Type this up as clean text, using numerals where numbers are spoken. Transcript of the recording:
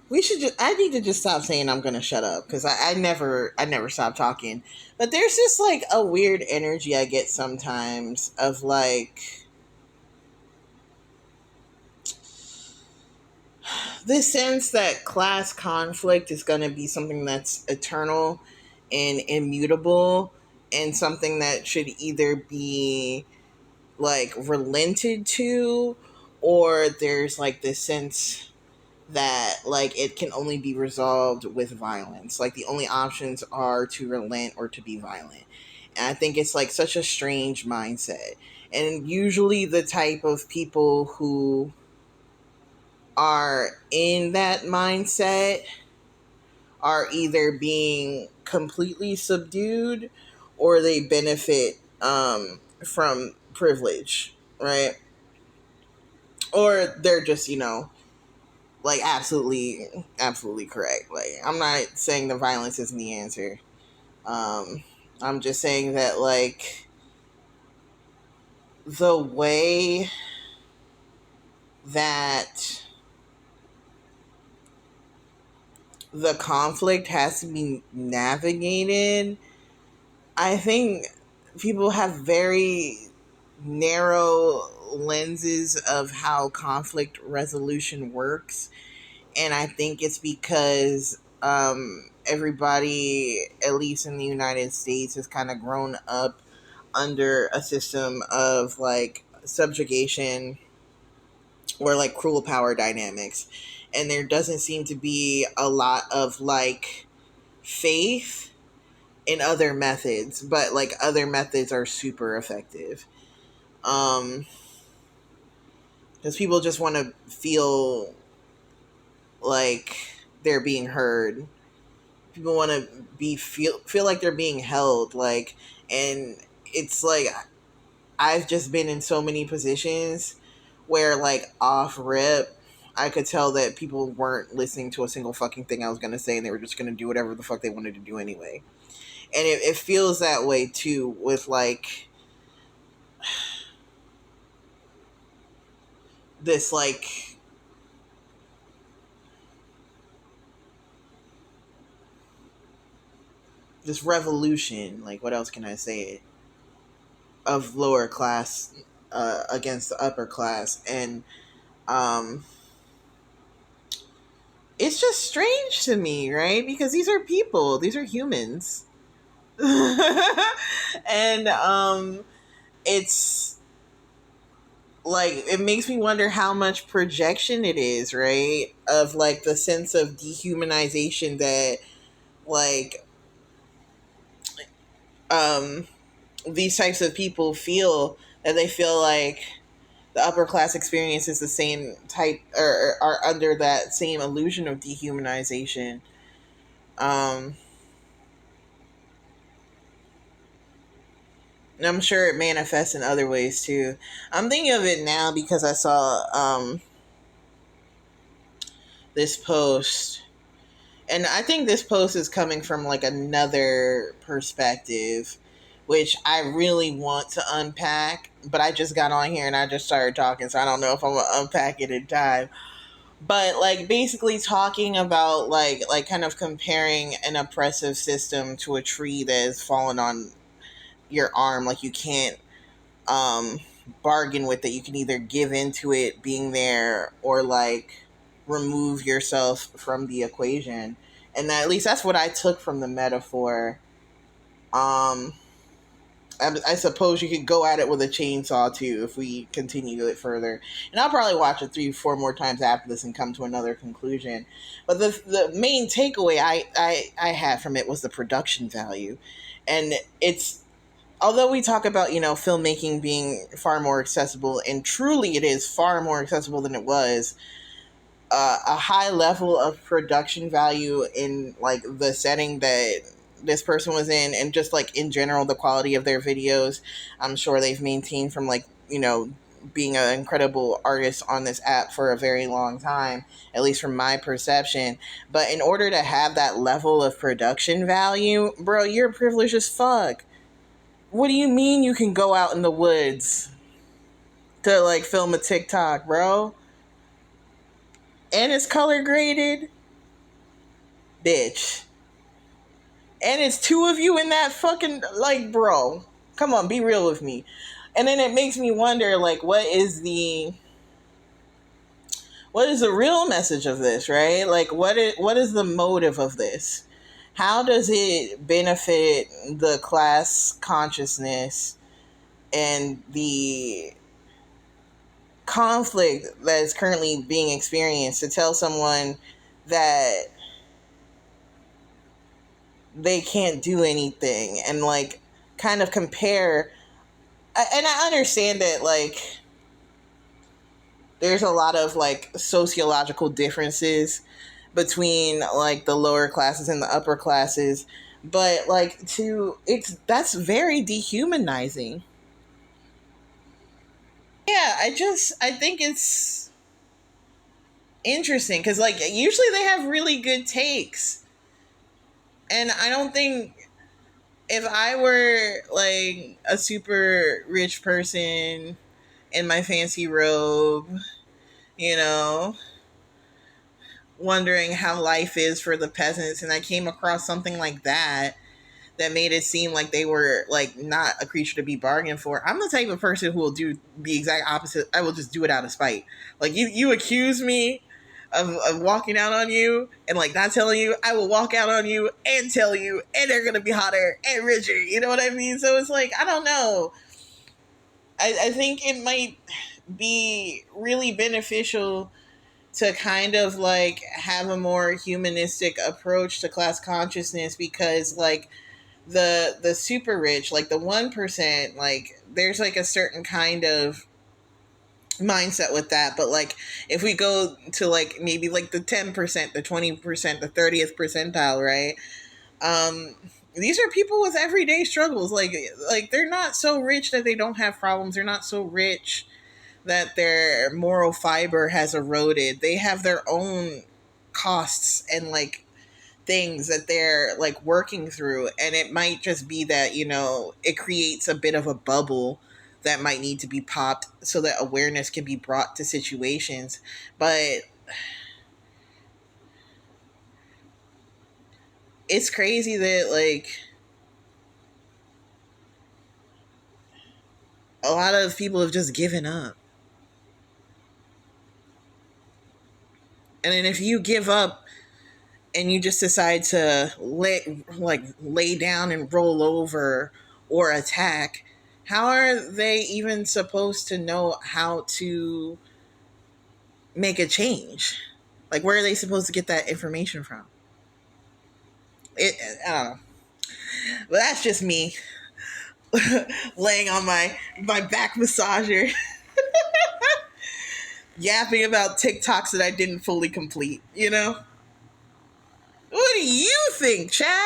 We should just, I need to just stop saying I'm gonna shut up, because I never stop talking. But there's just like a weird energy I get sometimes of like this sense that class conflict is gonna be something that's eternal and immutable, and something that should either be like relented to, or there's like this sense that like it can only be resolved with violence. Like the only options are to relent or to be violent. And I think it's like such a strange mindset. And usually the type of people who are in that mindset are either being completely subdued, or they benefit from privilege, right? Or they're just, like absolutely correct. Like, I'm not saying the violence isn't the answer. Um, I'm just saying that like the way that the conflict has to be navigated, I think people have very narrow lenses of how conflict resolution works. And I think it's because everybody, at least in the United States, has kind of grown up under a system of like subjugation or like cruel power dynamics. And there doesn't seem to be a lot of like faith in other methods, but like other methods are super effective. Um, because people just want to feel like they're being heard. People want to feel like they're being held, like, and it's like I've just been in so many positions where like off rip I could tell that people weren't listening to a single fucking thing I was going to say, and they were just going to do whatever the fuck they wanted to do anyway. And it feels that way too with like this like this revolution, like what else can I say, of lower class against the upper class. And um it's just strange to me, right? Because these are people, these are humans. And it's like it makes me wonder how much projection it is, right? Of like the sense of dehumanization that like um these types of people feel, that they feel like the upper class experience is the same type, or are under that same illusion of dehumanization. Um, and I'm sure it manifests in other ways too. I'm thinking of it now because I saw this post, and I think this post is coming from like another perspective, which I really want to unpack. But I just got on here and I just started talking, so I don't know if I'm gonna unpack it in time. But like basically talking about like kind of comparing an oppressive system to a tree that has fallen on your arm. Like you can't um bargain with it. You can either give into it being there, or like remove yourself from the equation. And that, at least that's what I took from the metaphor. um I suppose you could go at it with a chainsaw too if we continue it further. And I'll probably watch it 3, 4 more times after this and come to another conclusion. But the main takeaway I had from it was the production value. And it's, although we talk about, filmmaking being far more accessible, and truly it is far more accessible than it was, a high level of production value in like the setting that this person was in, and just like in general the quality of their videos, I'm sure they've maintained from like being an incredible artist on this app for a very long time, at least from my perception. But in order to have that level of production value, bro, you're privileged as fuck. What do you mean you can go out in the woods to like film a TikTok, bro? And it's color graded. bitch. And it's two of you in that fucking, like, bro. Come on, be real with me. And then it makes me wonder, like, what is the real message of this, right? Like, what is the motive of this? How does it benefit the class consciousness and the conflict that is currently being experienced to tell someone that they can't do anything, and like kind of compare? And I understand that, like, there's a lot of like sociological differences between like the lower classes and the upper classes, but like, to it's that's very dehumanizing. Yeah, I think it's interesting because like usually they have really good takes, and I don't think, if I were like a super rich person in my fancy robe, you know, wondering how life is for the peasants, and I came across something like that made it seem like they were like not a creature to be bargained for, I'm the type of person who will do the exact opposite. I will just do it out of spite. Like, you accuse me of walking out on you and like not telling you, I will walk out on you and tell you, and they're gonna be hotter and richer. You know what I mean? So it's like, I don't know. I think it might be really beneficial to kind of like have a more humanistic approach to class consciousness, because like the super rich, like the 1%, like there's like a certain kind of mindset with that. But like, if we go to like maybe like the 10%, the 20%, the 30th percentile, right? um these are people with everyday struggles. Like they're not so rich that they don't have problems. They're not so rich that their moral fiber has eroded. They have their own costs and like things that they're like working through, and it might just be that, it creates a bit of a bubble that might need to be popped so that awareness can be brought to situations. But it's crazy that like a lot of people have just given up. And then if you give up and you just decide to lay down and roll over or attack, how are they even supposed to know how to make a change? Like, where are they supposed to get that information from? I don't know. But that's just me laying on my back massager, yapping about TikToks that I didn't fully complete. What do you think, Chad?